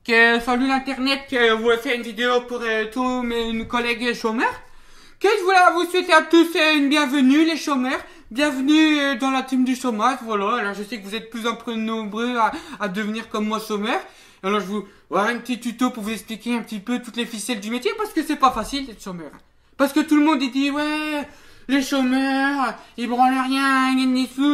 Salut l'internet, on voulait faire une vidéo pour tous mes collègues chômeurs. Je voulais vous souhaiter à tous une bienvenue les chômeurs. Bienvenue dans la team du chômage, voilà. Alors je sais que vous êtes plus en plus nombreux à devenir comme moi chômeur. Alors je vous voilà un petit tuto pour vous expliquer un petit peu toutes les ficelles du métier parce que c'est pas facile d'être chômeur. Parce que tout le monde il dit ouais, les chômeurs, ils branlent rien, ni sous,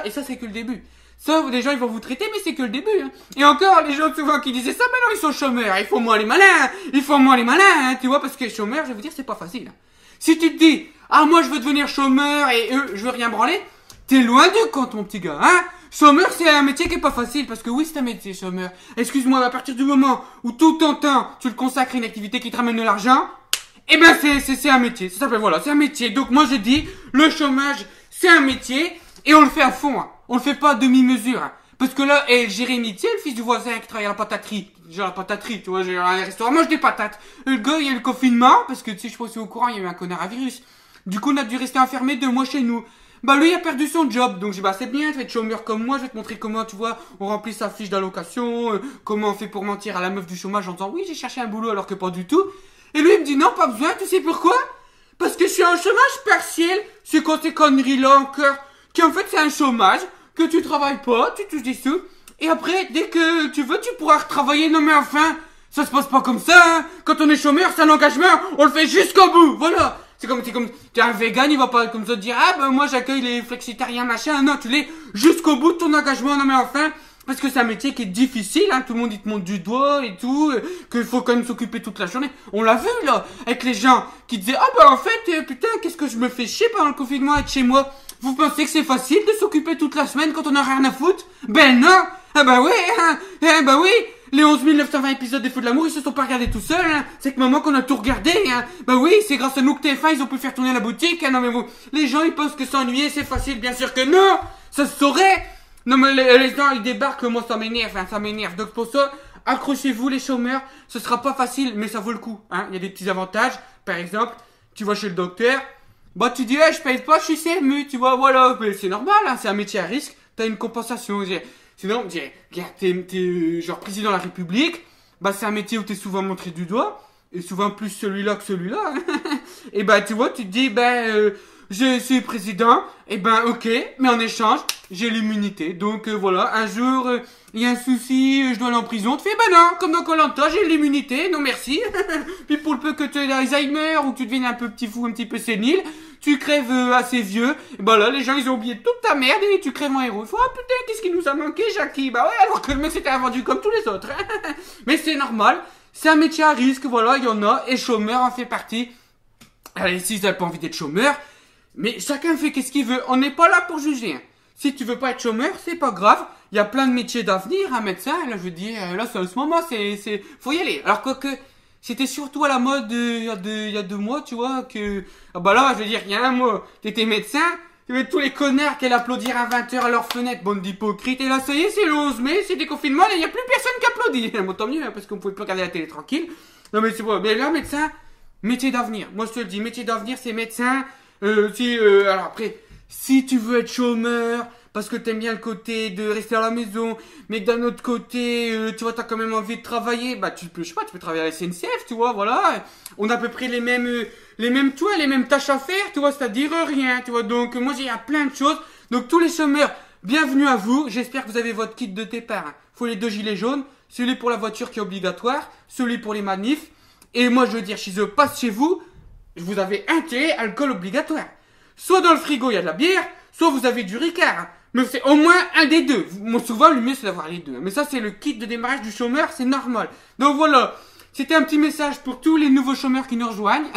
et ça c'est que le début. Ça, les gens, ils vont vous traiter, mais c'est que le début, hein. Et encore, les gens, souvent, qui disaient ça, maintenant, ils sont chômeurs. Il faut moins les malins. Il faut moins les malins, hein, tu vois, parce que chômeur, je vais vous dire, c'est pas facile, hein. Si tu te dis, ah, moi, je veux devenir chômeur et eux, je veux rien branler, t'es loin du compte, mon petit gars, hein. Chômeur, c'est un métier qui est pas facile, parce que oui, c'est un métier, chômeur. Excuse-moi, mais à partir du moment où tout ton temps, tu le consacres à une activité qui te ramène de l'argent, eh ben, c'est un métier. Ça s'appelle, voilà, c'est un métier. Donc, moi, je dis, le chômage, c'est un métier, et on le fait à fond, hein. On le fait pas à demi-mesure, hein. Parce que là, Jérémy, tu sais, le fils du voisin qui travaille à la pataterie. J'ai la pataterie, tu vois, j'ai un restaurant, mange des patates. Le gars, il y a le confinement, parce que tu sais, je pense au courant, il y a eu un connard à virus. Du coup, on a dû rester enfermé 2 mois chez nous. Bah, lui, il a perdu son job. Donc, j'ai dit, bah, c'est bien, tu vas être chômeur comme moi, je vais te montrer comment, tu vois, on remplit sa fiche d'allocation, comment on fait pour mentir à la meuf du chômage en disant, oui, j'ai cherché un boulot alors que pas du tout. Et lui, il me dit, non, pas besoin, tu sais pourquoi? Parce que je suis en chômage partiel. C'est quand ces conneries-là encore, qui en fait, c'est un chômage, que tu travailles pas, tu touches des sous, et après, dès que tu veux, tu pourras retravailler. Non mais enfin, ça se passe pas comme ça, hein. Quand on est chômeur, c'est un engagement, on le fait jusqu'au bout, voilà. C'est comme, t'es un vegan, il va pas comme ça te dire, ah ben moi j'accueille les flexitariens machin, non, tu l'es jusqu'au bout de ton engagement, non mais enfin, parce que c'est un métier qui est difficile, hein, tout le monde il te montre du doigt et tout, qu'il faut quand même s'occuper toute la journée. On l'a vu là, avec les gens qui disaient, ah ben en fait, putain, qu'est-ce que je me fais chier pendant le confinement à être chez moi. Vous pensez que c'est facile de s'occuper toute la semaine quand on a rien à foutre? Ben non. Ah ben oui, hein. Eh ben oui. Les 11 920 épisodes des Feux de l'amour, ils se sont pas regardés tout seuls, hein. C'est que maman qu'on a tout regardé, hein. Ben oui, c'est grâce à nous que TF1, ils ont pu faire tourner la boutique, hein. Non mais vous, les gens, ils pensent que s'ennuyer, c'est facile. Bien sûr que non. Ça se saurait. Non mais les gens, ils débarquent, moi ça m'énerve, hein, ça m'énerve. Donc pour ça, accrochez-vous les chômeurs. Ce sera pas facile, mais ça vaut le coup, hein. Il y a des petits avantages. Par exemple, tu vas chez le docteur. Bah tu dis, je paye pas, je suis CMU, tu vois, voilà, mais c'est normal, hein, c'est un métier à risque, t'as une compensation. Sinon, t'es genre président de la République, bah c'est un métier où t'es souvent montré du doigt, et souvent plus celui-là que celui-là. Et bah tu vois, tu te dis, je suis président, et ben ok, mais en échange, j'ai l'immunité. Donc voilà, un jour, il y a un souci, je dois aller en prison, tu fais, ben non, comme dans Koh-Lanta, j'ai l'immunité, non merci. Puis pour le peu que tu aies l'Alzheimer, ou que tu deviennes un peu petit fou, un petit peu sénile, tu crèves assez vieux, et ben là, les gens, ils ont oublié toute ta merde, et tu crèves en héros. Il faut, ah putain, qu'est-ce qui nous a manqué, Jackie? Bah ouais, alors que le mec s'était vendu comme tous les autres. Mais c'est normal, c'est un métier à risque, voilà, il y en a, et chômeur en fait partie. Allez, si vous n'avez pas envie d'être chômeur, mais chacun fait qu'est-ce qu'il veut. On n'est pas là pour juger, hein. Si tu veux pas être chômeur, c'est pas grave. Il y a plein de métiers d'avenir. Un médecin, là, je veux dire, là, en ce moment, faut y aller. Alors que c'était surtout à la mode il y a 2 mois, tu vois, que, ah bah là, je veux dire, il y a un mois, t'étais médecin, tu avais tous les connards qui allaient applaudir à 20h à leur fenêtre, bande d'hypocrites. Et là, ça y est, c'est le 11 mai, c'est déconfinement, là, il y a plus personne qui applaudit. Bon, tant mieux, hein, parce qu'on pouvait plus regarder la télé tranquille. Non, mais c'est bon. Mais là, médecin, métier d'avenir. Moi, je te le dis, métier d'avenir, c'est médecin. Alors après, si tu veux être chômeur, parce que t'aimes bien le côté de rester à la maison, mais que d'un autre côté, tu vois, t'as quand même envie de travailler, bah tu peux, je sais pas, tu peux travailler à la SNCF, tu vois, voilà. On a à peu près les mêmes, tu vois, les mêmes tâches à faire, tu vois, c'est-à-dire rien, tu vois. Donc moi, il y a plein de choses. Donc tous les chômeurs, bienvenue à vous. J'espère que vous avez votre kit de départ, hein. Faut les 2 gilets jaunes, celui pour la voiture qui est obligatoire, celui pour les manifs. Et moi, je veux dire, si je passe chez vous, vous avez intérêt à alcool obligatoire. Soit dans le frigo, il y a de la bière, soit vous avez du Ricard, hein. Mais c'est au moins un des deux. Moi, souvent, le mieux, c'est d'avoir les deux. Mais ça, c'est le kit de démarrage du chômeur, c'est normal. Donc voilà, c'était un petit message pour tous les nouveaux chômeurs qui nous rejoignent.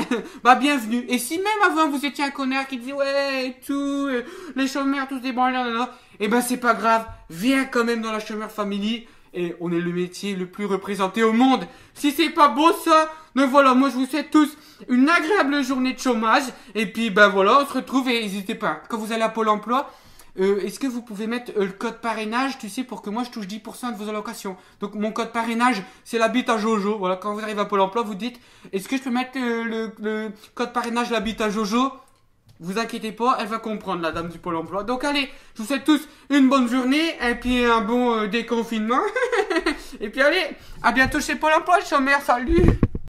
Bah, bienvenue. Et si même avant, vous étiez un connard qui disait, ouais, et tout, les chômeurs, tous des branleurs, eh ben, c'est pas grave. Viens quand même dans la chômeur family. Et on est le métier le plus représenté au monde. Si c'est pas beau ça, donc voilà, moi je vous souhaite tous une agréable journée de chômage. Et puis ben voilà, on se retrouve et n'hésitez pas, quand vous allez à Pôle emploi, est-ce que vous pouvez mettre le code parrainage, tu sais, pour que moi je touche 10% de vos allocations. Donc mon code parrainage, c'est l'habit à Jojo. Voilà, quand vous arrivez à Pôle emploi, vous dites, est-ce que je peux mettre le code parrainage l'habit à Jojo? Vous inquiétez pas, elle va comprendre, la dame du Pôle emploi. Donc allez, je vous souhaite tous une bonne journée et puis un bon déconfinement. Et puis allez, à bientôt chez Pôle emploi, les chômeurs, salut.